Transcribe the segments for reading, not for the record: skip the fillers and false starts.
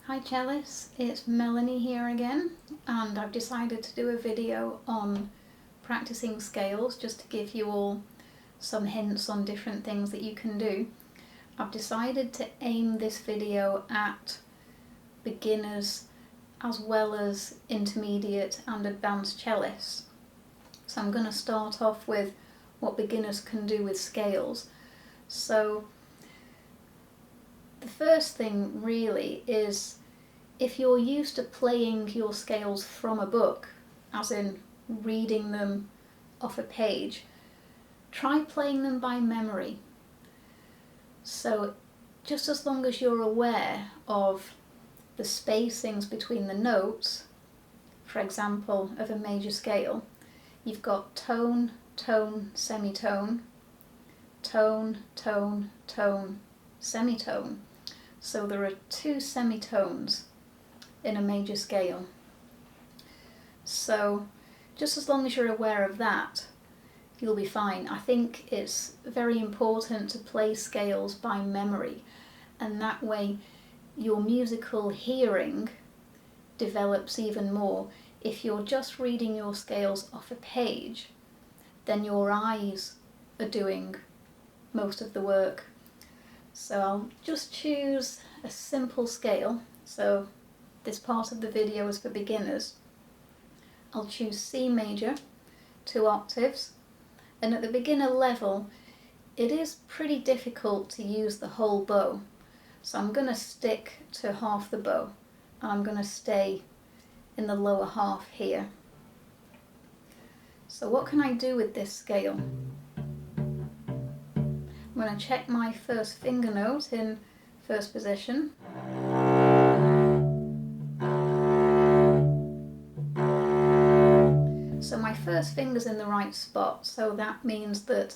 Hi cellists, it's Melanie here again, and I've decided to do a video on practicing scales just to give you all some hints on different things that you can do. I've decided to aim this video at beginners as well as intermediate and advanced cellists. So I'm going to start off with what beginners can do with scales. So the first thing really is, if you're used to playing your scales from a book, as in reading them off a page, try playing them by memory. So just as long as you're aware of the spacings between the notes, for example, of a major scale, you've got tone, tone, semitone, tone, tone, tone, semitone. So there are two semitones in a major scale. So just as long as you're aware of that, you'll be fine. I think it's very important to play scales by memory, and that way your musical hearing develops even more. If you're just reading your scales off a page, then your eyes are doing most of the work. So I'll just choose a simple scale. So this part of the video is for beginners. I'll choose C major, 2 octaves, and at the beginner level it is pretty difficult to use the whole bow. So I'm going to stick to half the bow, and I'm going to stay in the lower half here. So what can I do with this scale? I'm going to check my first finger note in first position. So my first finger's in the right spot, so that means that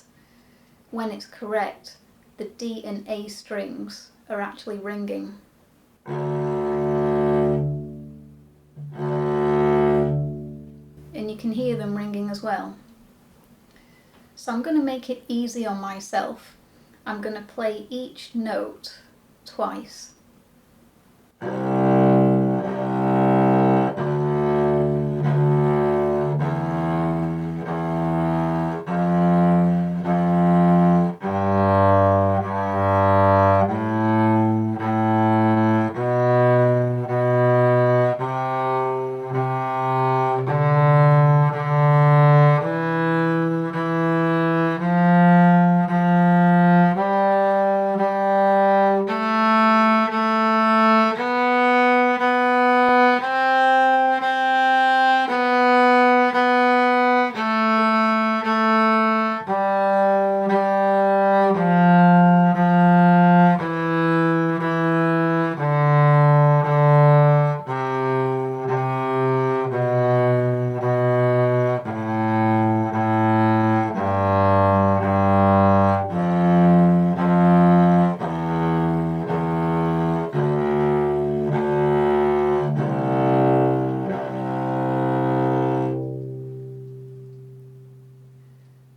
when it's correct, the D and A strings are actually ringing. And you can hear them ringing as well. So I'm going to make it easy on myself. I'm going to play each note twice.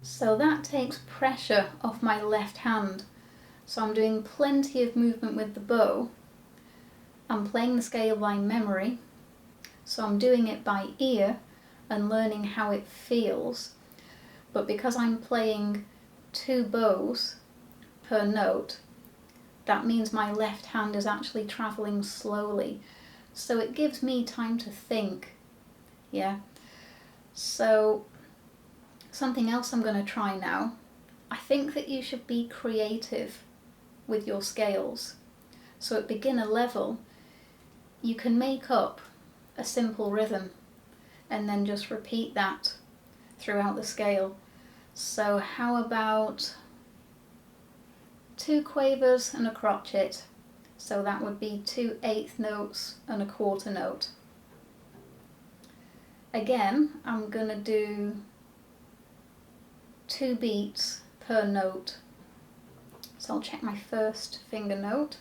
So that takes pressure off my left hand. So I'm doing plenty of movement with the bow. I'm playing the scale by memory, so I'm doing it by ear and learning how it feels. But because I'm playing 2 bows per note, that means my left hand is actually travelling slowly. So it gives me time to think. Yeah. So something else I'm going to try now. I think that you should be creative with your scales. So at beginner level, you can make up a simple rhythm and then just repeat that throughout the scale. So how about 2 quavers and a crotchet? So that would be 2 eighth notes and a quarter note. Again, I'm going to do 2 beats per note. So I'll check my first finger note.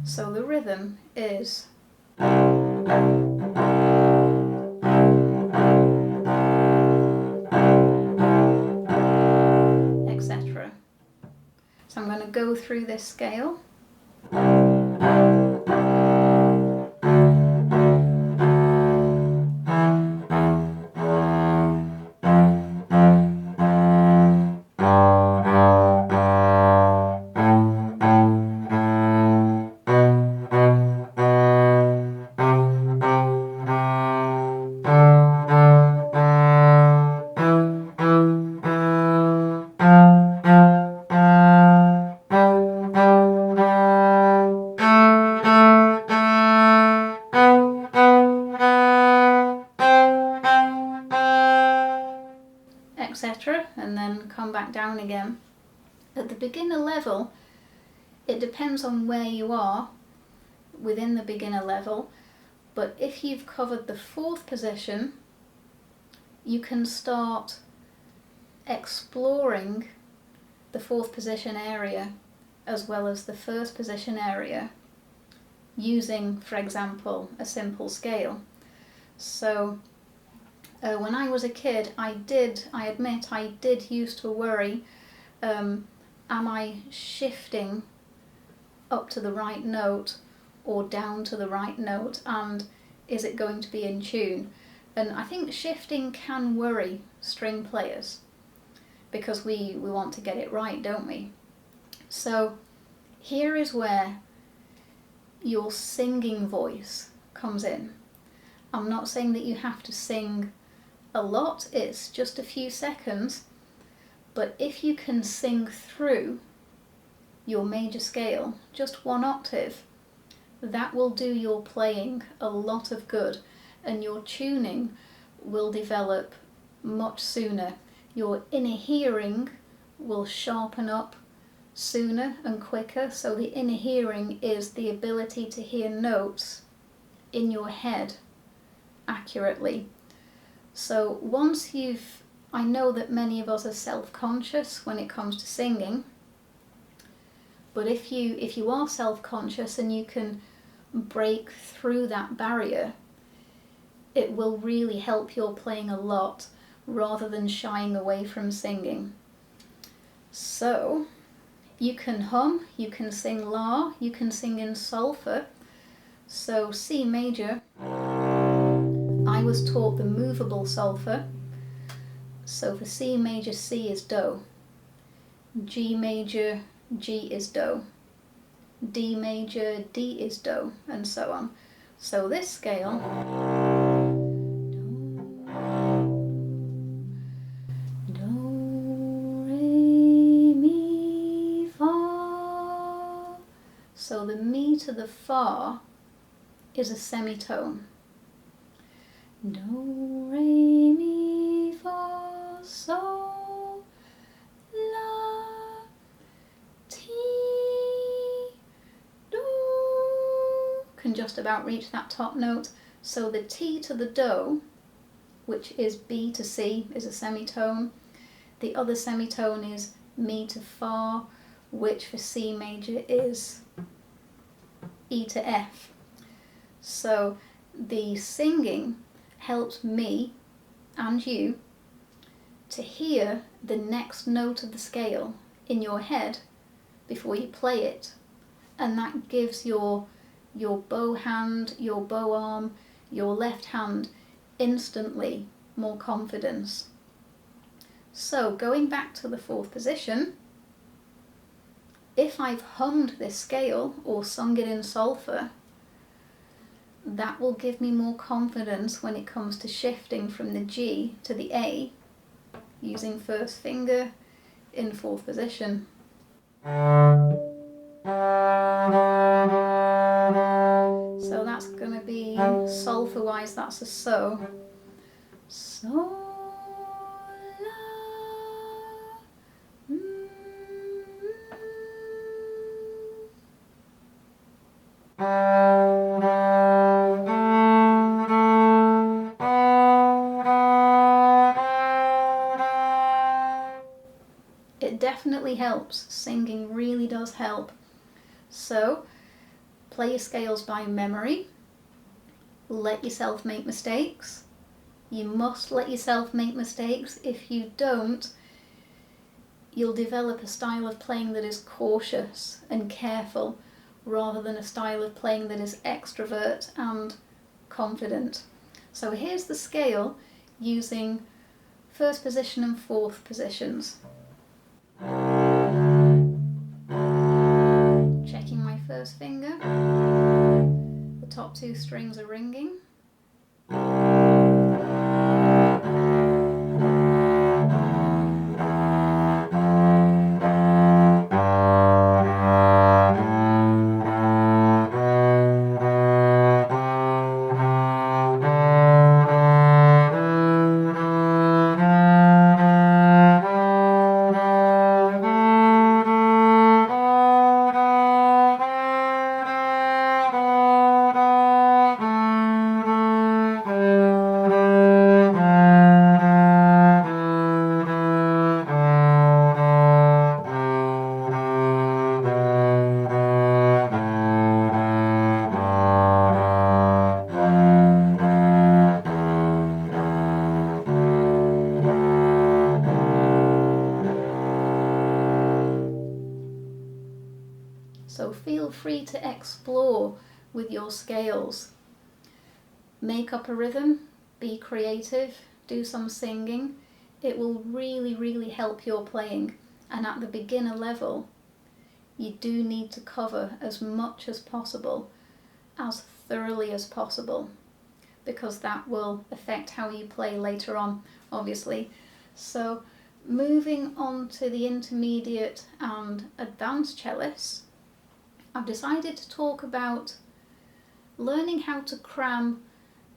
So the rhythm is etc. So I'm going to go through this scale etc., and then come back down again. At the beginner level, it depends on where you are within the beginner level, but if you've covered the fourth position, you can start exploring the fourth position area as well as the first position area using, for example, a simple scale. So when I was a kid, I admit I did used to worry, am I shifting up to the right note or down to the right note, and is it going to be in tune? And I think shifting can worry string players because we want to get it right, don't we? So here is where your singing voice comes in. I'm not saying that you have to sing a lot, it's just a few seconds, but if you can sing through your major scale, just one octave, that will do your playing a lot of good, and your tuning will develop much sooner. Your inner hearing will sharpen up sooner and quicker. So the inner hearing is the ability to hear notes in your head accurately. So once I know that many of us are self-conscious when it comes to singing, but if you are self-conscious and you can break through that barrier, it will really help your playing a lot rather than shying away from singing. So you can hum, you can sing La, you can sing in solfa. So C major, I was taught the movable solfa. So for C major, C is Do. G major, G is Do. D major, D is Do, and so on. So this scale, Do, Re, Mi, Fa. So the Mi to the Fa is a semitone. Do, Re, Mi, Fa, Sol, La, Ti, Do. Can just about reach that top note. So the T to the Do, which is B to C, is a semitone. The other semitone is Mi to Fa, which for C major is E to F. So the singing helps me and you to hear the next note of the scale in your head before you play it, and that gives your bow hand, your bow arm, your left hand instantly more confidence. So going back to the fourth position, if I've hummed this scale or sung it in solfa, that will give me more confidence when it comes to shifting from the G to the A using first finger in fourth position. So that's going to be solfa wise, that's a So. So, La, It definitely helps. Singing really does help. So, play your scales by memory. Let yourself make mistakes. You must let yourself make mistakes. If you don't, you'll develop a style of playing that is cautious and careful, rather than a style of playing that is extrovert and confident. So here's the scale using first position and fourth positions. Checking my first finger. The top two strings are ringing. So feel free to explore with your scales. Make up a rhythm, be creative, do some singing. It will really help your playing. And at the beginner level, you do need to cover as much as possible, as thoroughly as possible, because that will affect how you play later on, obviously. So moving on to the intermediate and advanced cellists, I've decided to talk about learning how to cram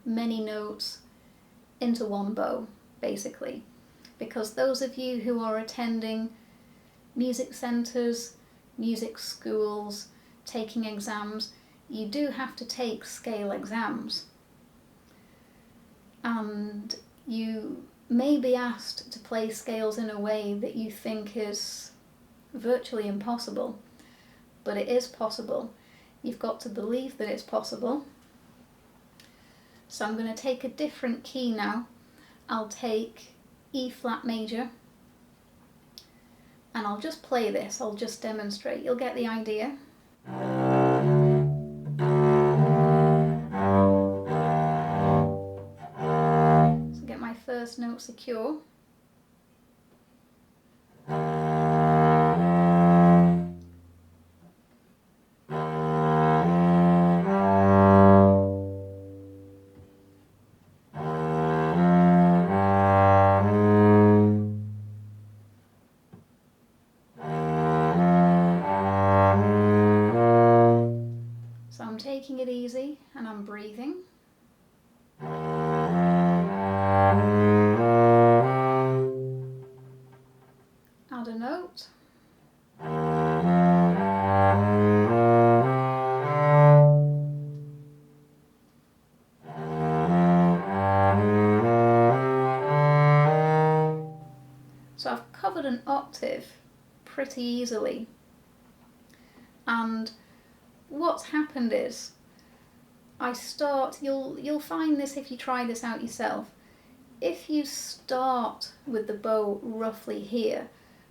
many notes into one bow, basically. Because those of you who are attending music centres, music schools, taking exams, you do have to take scale exams. And you may be asked to play scales in a way that you think is virtually impossible. But it is possible. You've got to believe that it's possible. So I'm going to take a different key now. I'll take E flat major and I'll just play this. I'll just demonstrate. You'll get the idea. So get my first note secure. Taking it easy and I'm breathing. Add a note. So I've covered an octave pretty easily, and what's happened is you'll find this if you try this out yourself. If you start with the bow roughly here,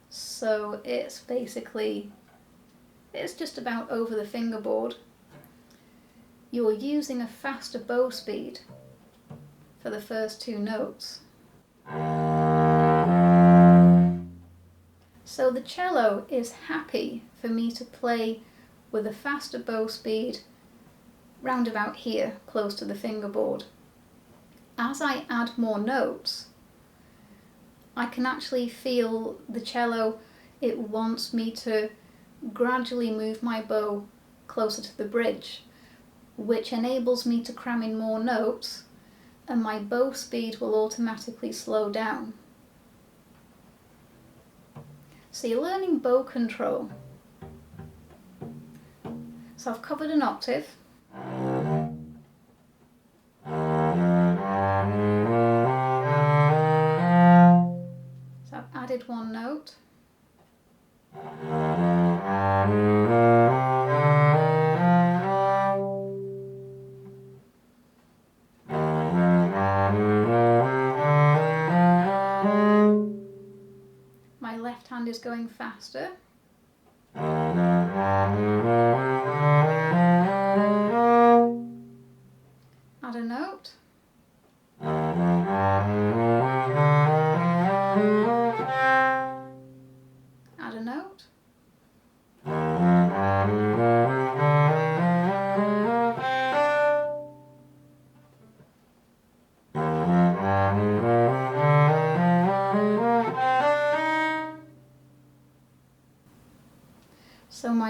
so it's just about over the fingerboard, you're using a faster bow speed for the first two notes. So the cello is happy for me to play with a faster bow speed round about here, close to the fingerboard. As I add more notes, I can actually feel the cello, it wants me to gradually move my bow closer to the bridge, which enables me to cram in more notes, and my bow speed will automatically slow down. So you're learning bow control. So I've covered an octave. So I've added one note. My left hand is going faster.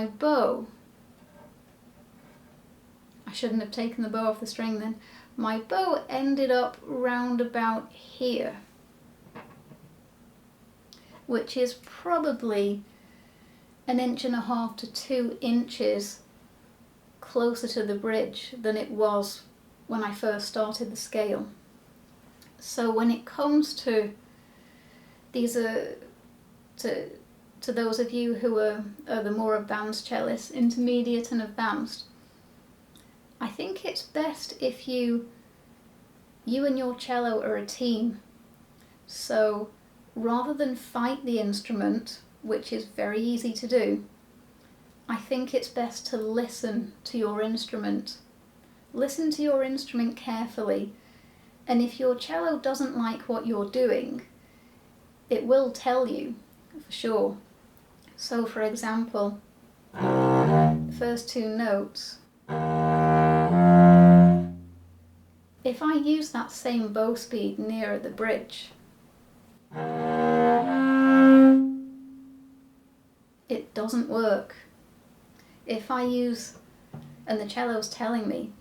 my bow, I shouldn't have taken the bow off the string then, my bow ended up round about here, which is probably 1.5 to 2 inches closer to the bridge than it was when I first started the scale. So when it comes to these to those of you who are the more advanced cellists, intermediate and advanced, I think it's best if you and your cello are a team. So rather than fight the instrument, which is very easy to do, I think it's best to listen to your instrument. Listen to your instrument carefully, and if your cello doesn't like what you're doing, it will tell you for sure. So for example, the first 2 notes, if I use that same bow speed nearer the bridge, it doesn't work. If I use, and the cello's telling me,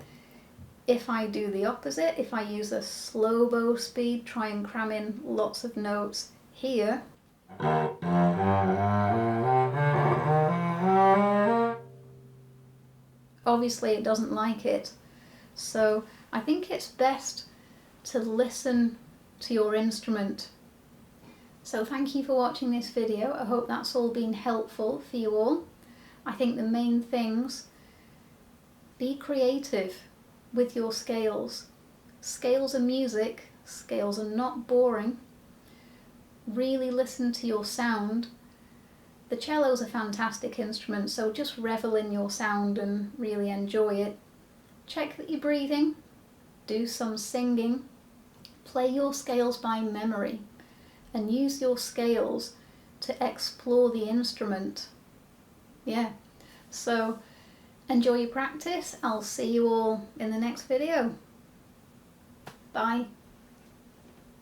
if I do the opposite, if I use a slow bow speed, try and cram in lots of notes here, obviously it doesn't like it. So I think it's best to listen to your instrument. So thank you for watching this video. I hope that's all been helpful for you all. I think the main things, be creative with your scales. Scales are music, scales are not boring. Really listen to your sound. The cello's a fantastic instrument, so just revel in your sound and really enjoy it. Check that you're breathing, do some singing, play your scales by memory, and use your scales to explore the instrument. Yeah, so enjoy your practice. I'll see you all in the next video. Bye.